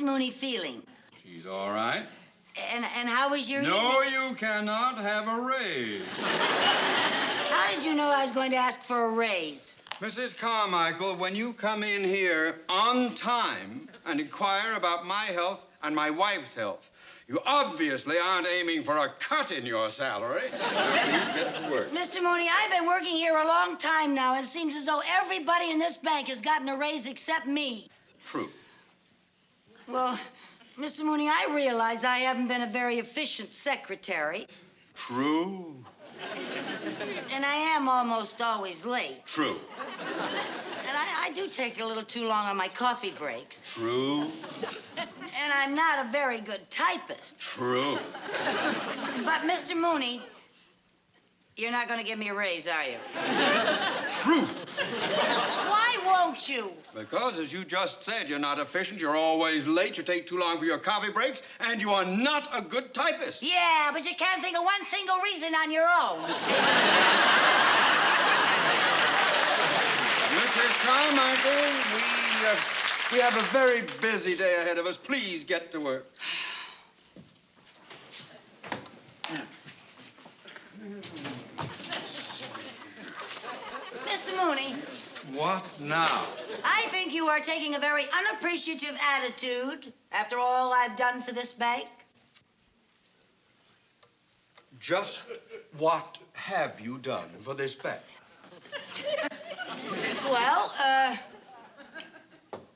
Mrs. Mooney feeling? She's all right. And how was your No, evening? you cannot have a raise. How did you know I was going to ask for a raise? Mrs. Carmichael, when you come in here on time and inquire about my health and my wife's health, you obviously aren't aiming for a cut in your salary. Please get to work. Mr. Mooney, I've been working here a long time now, and it seems as though everybody in this bank has gotten a raise except me. True. Well, Mr. Mooney, I realize I haven't been a very efficient secretary, True. and I am almost always late. True. And I do take a little too long on my coffee breaks. True. And I'm not a very good typist. True. But, Mr. Mooney, you're not going to give me a raise, are you? True. Why won't you? Because, as you just said, you're not efficient, you're always late, you take too long for your coffee breaks, and you are not a good typist. Yeah, but you can't think of one single reason on your own. Mrs. Carmichael, we have a very busy day ahead of us. Please get to work. Mr. Mooney, What now? I think you are taking a very unappreciative attitude after all I've done for this bank. Just what have you done for this bank? Well,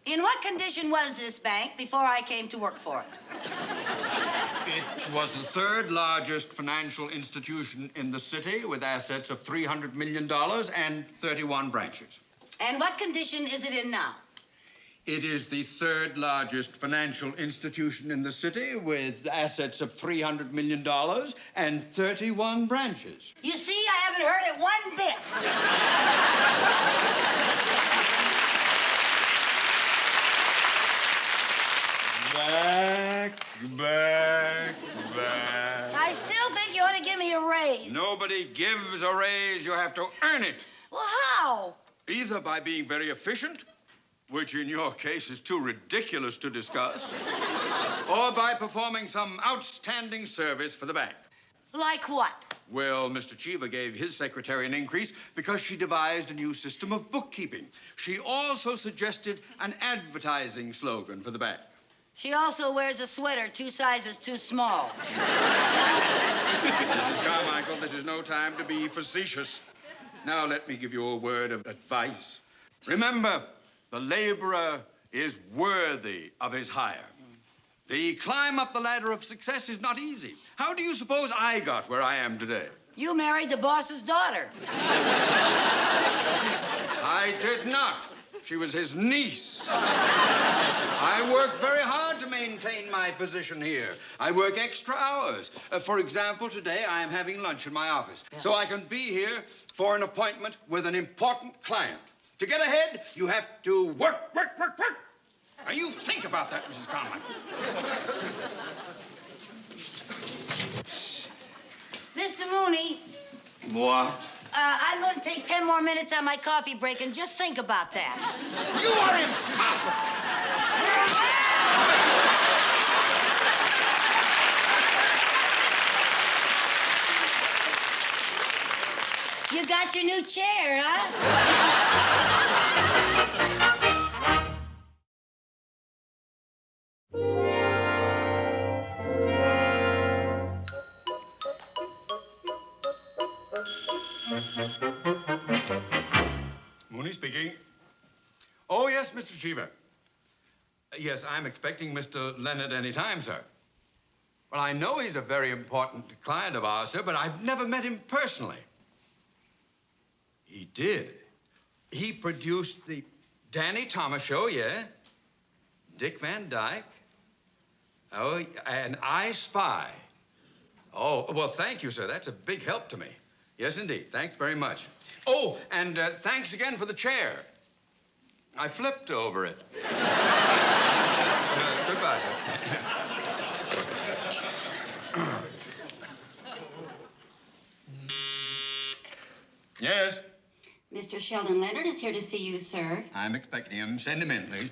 in what condition was this bank before I came to work for it? It was the third largest financial institution in the city with assets of $300 million and 31 branches. And what condition is it in now? It is the third largest financial institution in the city with assets of $300 million and 31 branches. You see, I haven't heard it one bit. Back. I still think you ought to give me a raise. Nobody gives a raise. You have to earn it. Well, how? Either by being very efficient, which in your case is too ridiculous to discuss, or by performing some outstanding service for the bank. Like what? Well, Mr. Cheever gave his secretary an increase because she devised a new system of bookkeeping. She also suggested an advertising slogan for the bank. She also wears a sweater 2 sizes too small. Mrs. Carmichael, this is no time to be facetious. Now let me give you a word of advice. Remember, the laborer is worthy of his hire. The climb up the ladder of success is not easy. How do you suppose I got where I am today? You married the boss's daughter. I did not. She was his niece. I work very hard to maintain my position here. I work extra hours. For example, today I am having lunch in my office, so I can be here for an appointment with an important client. To get ahead, you have to work. Now, you think about that, Mrs. Carmichael. Mr. Mooney, What? I'm going to take 10 more minutes on my coffee break, and just think about that. You are impossible! You got your new chair, huh? Mooney speaking. Oh, yes, Mr. Cheever. Yes, I'm expecting Mr. Leonard any time, sir. Well, I know he's a very important client of ours, sir, but I've never met him personally. He did. He produced the Danny Thomas Show, yeah? Dick Van Dyke. Oh, and I Spy. Oh, well, thank you, sir. That's a big help to me. Yes, indeed. Thanks very much. Oh, and thanks again for the chair. I flipped over it. Goodbye, sir. Yes? Mr. Sheldon Leonard is here to see you, sir. I'm expecting him. Send him in, please.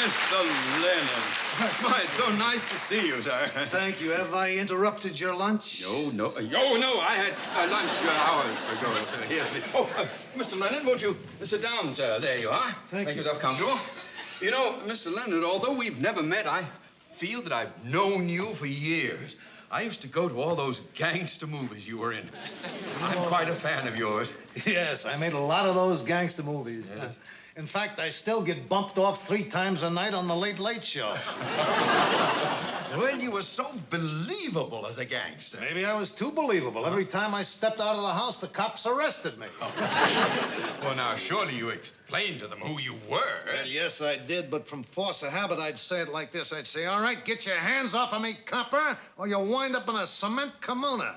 Mr. Leonard. My, it's so nice to see you, sir. Thank you. Have I interrupted your lunch? No. No, I had lunch hours ago, sir. Here's me. Oh, Mr. Leonard, won't you sit down, sir? There you are. Thank you. Make yourself comfortable. You know, Mr. Leonard, although we've never met, I feel that I've known you for years. I used to go to all those gangster movies you were in. I'm quite a fan of yours. Yes, I made a lot of those gangster movies. Yes. In fact, I still get bumped off 3 times a night on the Late Late Show. Well, you were so believable as a gangster. Maybe I was too believable. Every time I stepped out of the house, the cops arrested me. Well, now, surely you explained to them who you were. Well, yes, I did, but from force of habit, I'd say it like this. I'd say, all right, get your hands off of me, copper, or you'll wind up in a cement kimona.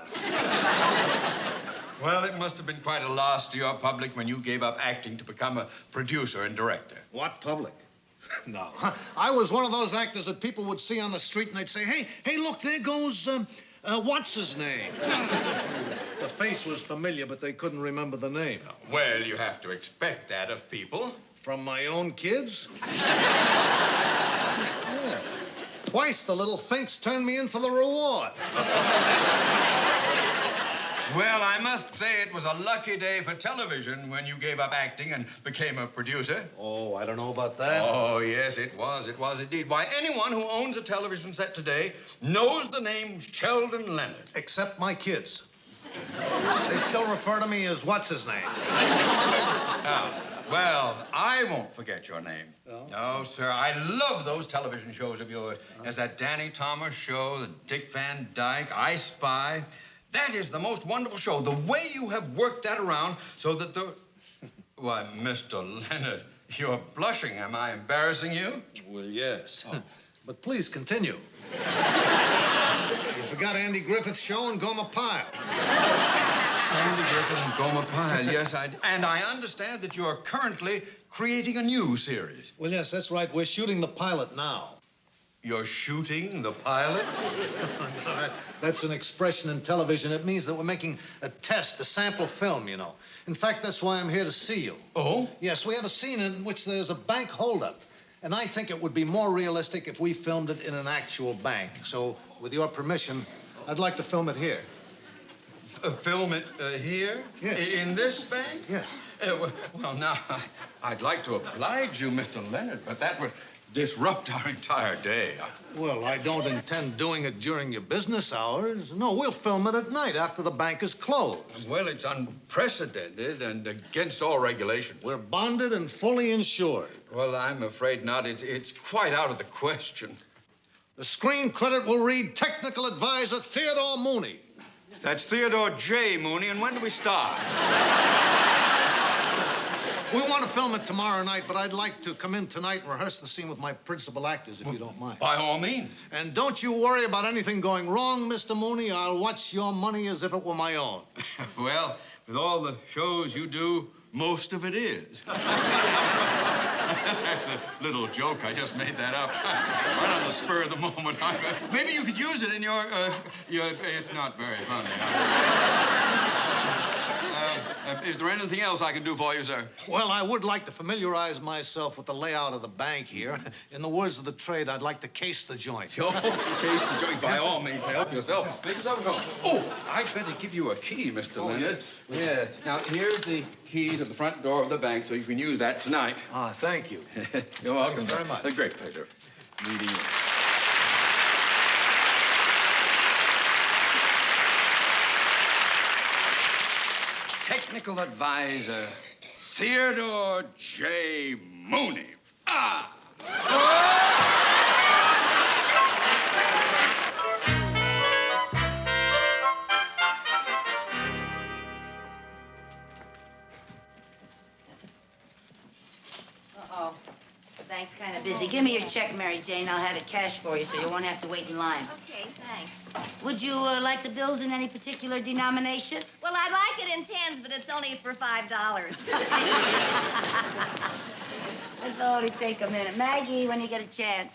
Well, it must have been quite a loss to your public when you gave up acting to become a producer and director. What public? No. I was one of those actors that people would see on the street and they'd say, hey, look, there goes, what's his name? The face was familiar, but they couldn't remember the name. Well, you have to expect that of people. From my own kids? Yeah. Twice the little finks turned me in for the reward. Well, I must say it was a lucky day for television when you gave up acting and became a producer. Oh, I don't know about that. Oh, yes, it was. It was indeed. Why, anyone who owns a television set today knows the name Sheldon Leonard. Except my kids. They still refer to me as what's his name. Well, I won't forget your name. Oh? No, sir. I love those television shows of yours. There's that Danny Thomas show, the Dick Van Dyke, I Spy. That is the most wonderful show. The way you have worked that around so that the... Why, Mr. Leonard, you're blushing. Am I embarrassing you? Well, yes. Oh. But please continue. You forgot Andy Griffith's show and Goma Pyle. Andy Griffith and Goma Pyle, yes, and I understand that you are currently creating a new series. Well, yes, that's right. We're shooting the pilot now. You're shooting the pilot? No, that's an expression in television. It means that we're making a test, a sample film, you know. In fact, that's why I'm here to see you. Oh? Yes, we have a scene in which there's a bank holdup. And I think it would be more realistic if we filmed it in an actual bank. So, with your permission, I'd like to film it here. Film it here? Yes. In this bank? Yes. Well, now, I'd like to oblige you, Mr. Leonard, but that would disrupt our entire day. Well, I don't intend doing it during your business hours. No, we'll film it at night after the bank is closed. Well, it's unprecedented and against all regulation. We're bonded and fully insured. Well, I'm afraid not. It's quite out of the question. The screen credit will read Technical Advisor Theodore Mooney. That's Theodore J. Mooney, and when do we start? We want to film it tomorrow night, but I'd like to come in tonight and rehearse the scene with my principal actors, if you don't mind. By all means. And don't you worry about anything going wrong, Mr. Mooney. I'll watch your money as if it were my own. Well, with all the shows you do, most of it is. That's a little joke. I just made that up. Right on the spur of the moment. Maybe you could use it in your... It's not very funny. Is there anything else I can do for you, sir? Well, I would like to familiarize myself with the layout of the bank here. In the words of the trade, I'd like to case the joint. Case the joint. By all means, help yourself. Make yourself at home. Oh, I'd better give you a key, Mr. Leonard. Yes. Yeah. Now, here's the key to the front door of the bank, so you can use that tonight. Ah, thank you. You're welcome. Thanks very much. A great pleasure meeting you. Technical Advisor, Theodore J. Mooney. Ah! Uh-oh. The bank's kind of busy. Give me your check, Mary Jane. I'll have it cash for you so you won't have to wait in line. Okay, thanks. Would you like the bills in any particular denomination? Well, I'd like it in tens, but it's only for $5. This'll only take a minute. Maggie, when you get a chance.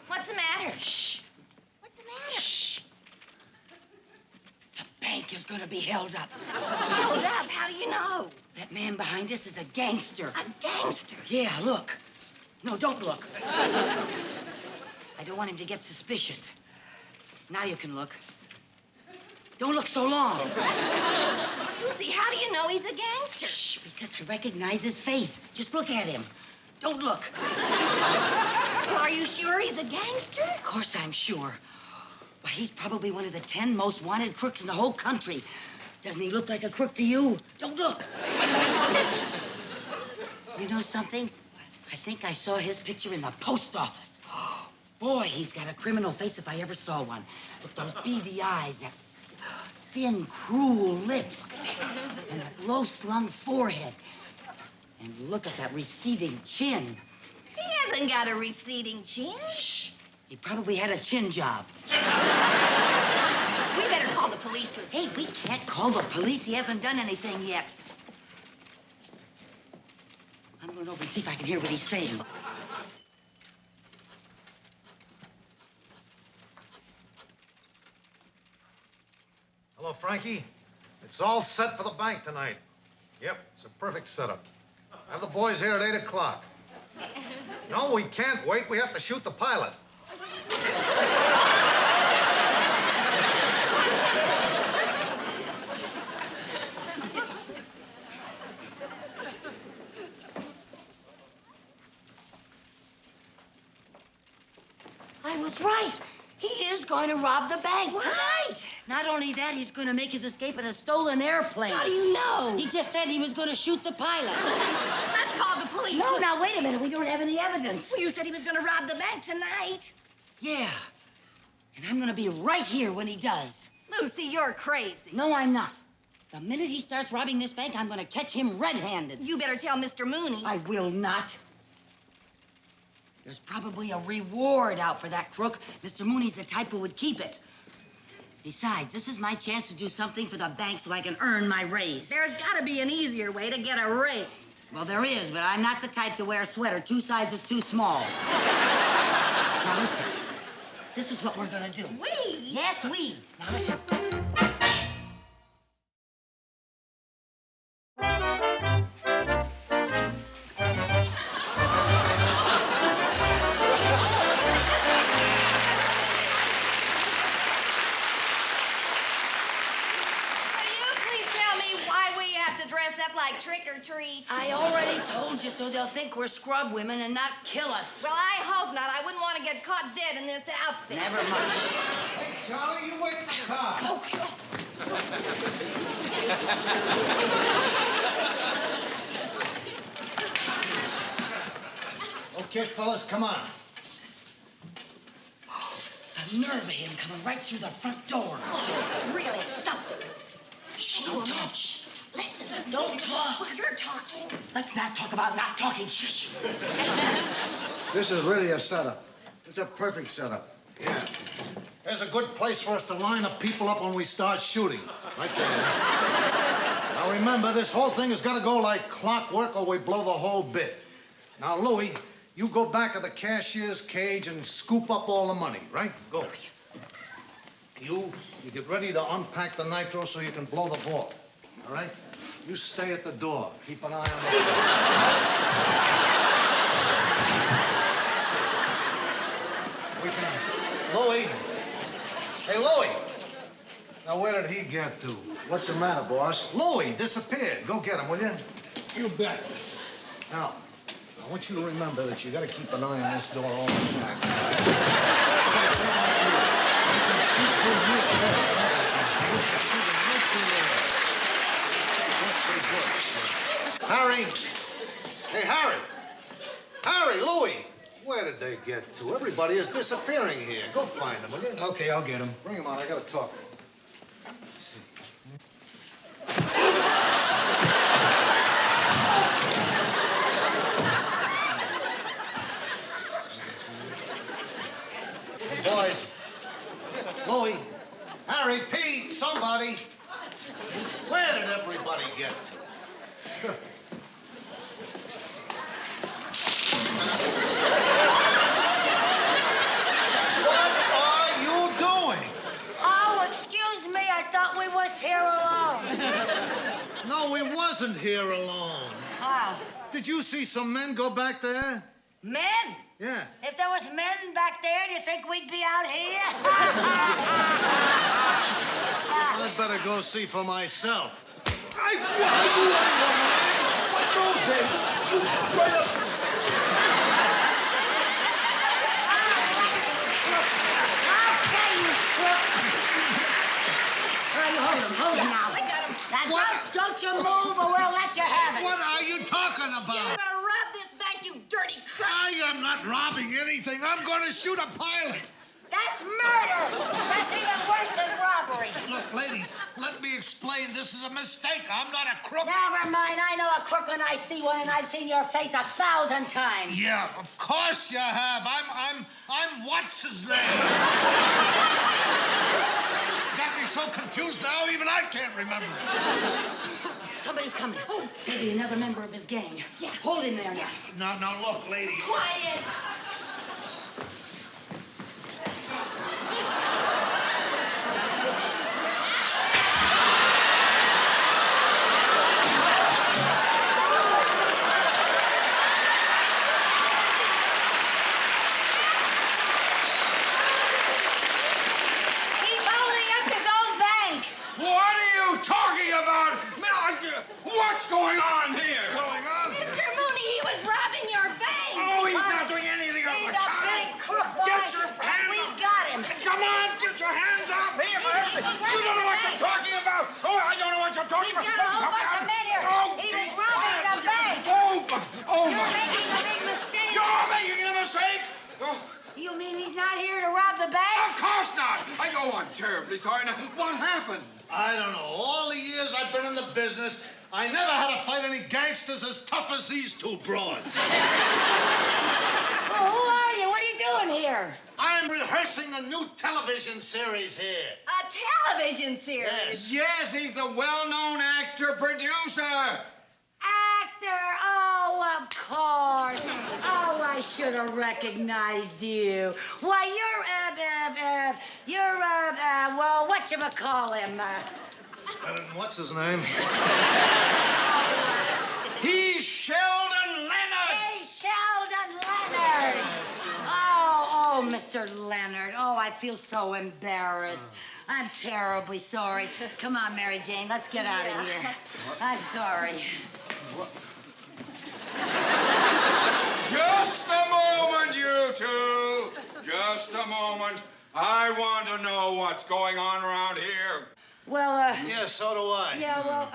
What's the matter? Shh. What's the matter? Shh. The bank is gonna be held up. Hold up. How do you know? That man behind us is a gangster. A gangster. Yeah, look. No, don't look. I don't want him to get suspicious. Now you can look. Don't look so long. Lucy, how do you know he's a gangster? Shh, because I recognize his face. Just look at him. Don't look. Well, are you sure he's a gangster? Of course I'm sure. Why, he's probably one of the 10 most wanted crooks in the whole country. Doesn't he look like a crook to you? Don't look. You know something? I think I saw his picture in the post office. Boy, he's got a criminal face if I ever saw one. With those beady eyes, that thin, cruel lips, and that low-slung forehead. And look at that receding chin. He hasn't got a receding chin. Shh. He probably had a chin job. We better call the police. Hey, we can't call the police. He hasn't done anything yet. I'm going over and see if I can hear what he's saying. Hello, Frankie. It's all set for the bank tonight. Yep, it's a perfect setup. Have the boys here at 8 o'clock. No, we can't wait. We have to shoot the pilot. I was right. He is going to rob the bank tonight. Not only that, he's going to make his escape in a stolen airplane. How do you know? He just said he was going to shoot the pilot. Let's call the police. No, now, wait a minute. We don't have any evidence. Well, you said he was going to rob the bank tonight. Yeah. And I'm going to be right here when he does. Lucy, you're crazy. No, I'm not. The minute he starts robbing this bank, I'm going to catch him red-handed. You better tell Mr. Mooney. I will not. There's probably a reward out for that crook. Mr. Mooney's the type who would keep it. Besides, this is my chance to do something for the bank so I can earn my raise. There's got to be an easier way to get a raise. Well, there is, but I'm not the type to wear a sweater 2 sizes too small. Now, listen. This is what we're gonna do. We? Yes, we. Now, listen. Like trick-or-treat. I already told you, so they'll think we're scrub women and not kill us. Well, I hope not. I wouldn't want to get caught dead in this outfit. Never much. Hey, Charlie, you wait for the car. Go. Okay, fellas, come on. The nerve of him coming right through the front door. Oh, it's really something, Lucy. Shh, don't talk. Shh. Listen. Don't talk. Well, you're talking. Let's not talk about not talking. Shh. This is really a setup. It's a perfect setup. Yeah. There's a good place for us to line up people up when we start shooting. Right there. Now, remember, this whole thing has got to go like clockwork or we blow the whole bit. Now, Louie, you go back of the cashier's cage and scoop up all the money, right? Go. You get ready to unpack the nitro so you can blow the vault. All right? You stay at the door. Keep an eye on the door. We can... Louie. Hey, Louie. Now, where did he get to? What's the matter, boss? Louie disappeared. Go get him, will you? You bet. Now, I want you to remember that you got to keep an eye on this door all the time. You can shoot through here. You should shoot him right through there. That's pretty good. Harry. Hey, Harry. Harry, Louie. Where did they get to? Everybody is disappearing here. Go find them, will you? Okay, I'll get him. Bring him on. I got to talk. Boys. Louie. Harry, Pete, somebody. Where did everybody get to? Oh, excuse me. I thought we was here No, we wasn't here alone. How? Did you see some men go back there? Men? Yeah. If there was men back there, do you think we'd be out here? I'd better go see for myself. Hold him now. I got him. Now, don't you move or we'll let you have it. What are you talking You're about? gonna rob this bank, you dirty crook. I am not robbing anything. I'm going to shoot a pilot. That's murder. That's even worse than robbery. Look, ladies, let me explain. This is a mistake. I'm not a crook. Never mind. I know a crook when I see one, and I've seen your face 1,000 times. Yeah, of course you have. I'm what's his name? Got me so confused now, even I can't remember. Somebody's coming. Oh, maybe another member of his gang. Yeah, hold him there now. Now, look, lady. Quiet. He's holding up his own bank. What are you talking about? What's going on here? Mr. Mooney, he was robbing your bank. Oh, he's not doing anything of He's the a kind. big crook, boy. Get your hands We off. got him. Come on, get your hands off here. You don't know what you're talking about. Oh, I don't know what you're talking He's about. got a whole bunch of men here. Oh, He was be robbing quiet. the bank. Oh, You're my. making a big mistake. You're making a mistake. Oh, You mean he's not here to rob the of bank? course not. I'm terribly sorry. Now, what happened? I don't know. All the years I've been in the business, I never had to fight any gangsters as tough as these two broads. Well, who are you? What are you doing here? I'm rehearsing a new television series here. A television series. Yes, he's the well-known actor-producer. Actor. Oh, of course. Oh, I should have recognized you. Why, well, whatchamacallhim? What's his name? He's Sheldon Leonard. Hey, Sheldon Leonard. Oh, Mr. Leonard. Oh, I feel so embarrassed. I'm terribly sorry. Come on, Mary Jane, let's get out of here. I'm sorry. Just a moment, you two. Just a moment. I want to know what's going on around here. Well, Yeah, so do I. yeah, well,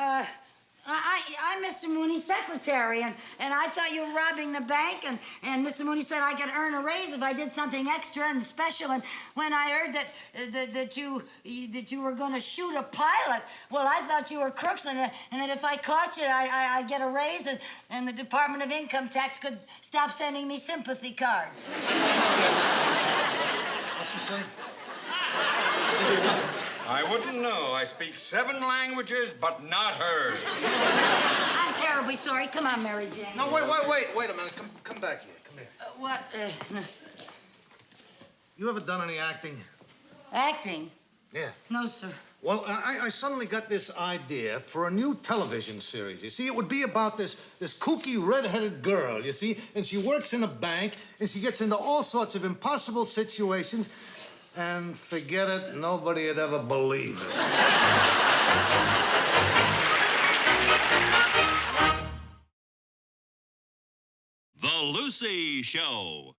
I'm Mr. Mooney's secretary, and I thought you were robbing the bank, and Mr. Mooney said I could earn a raise if I did something extra and special, and when I heard that you were going to shoot a pilot, well, I thought you were crooks, and that if I caught you, I'd get a raise, and the Department of Income Tax could stop sending me sympathy cards. What's she say? I wouldn't know. I speak 7 languages, but not hers. I'm terribly sorry. Come on, Mary Jane. No, wait a minute. Come back here. Come here. What? You ever done any acting? Acting? Yeah. No, sir. Well, I suddenly got this idea for a new television series. You see, it would be about this kooky red-headed girl, you see, and she works in a bank, and she gets into all sorts of impossible situations, and forget it, nobody would ever believe it. The Lucy Show.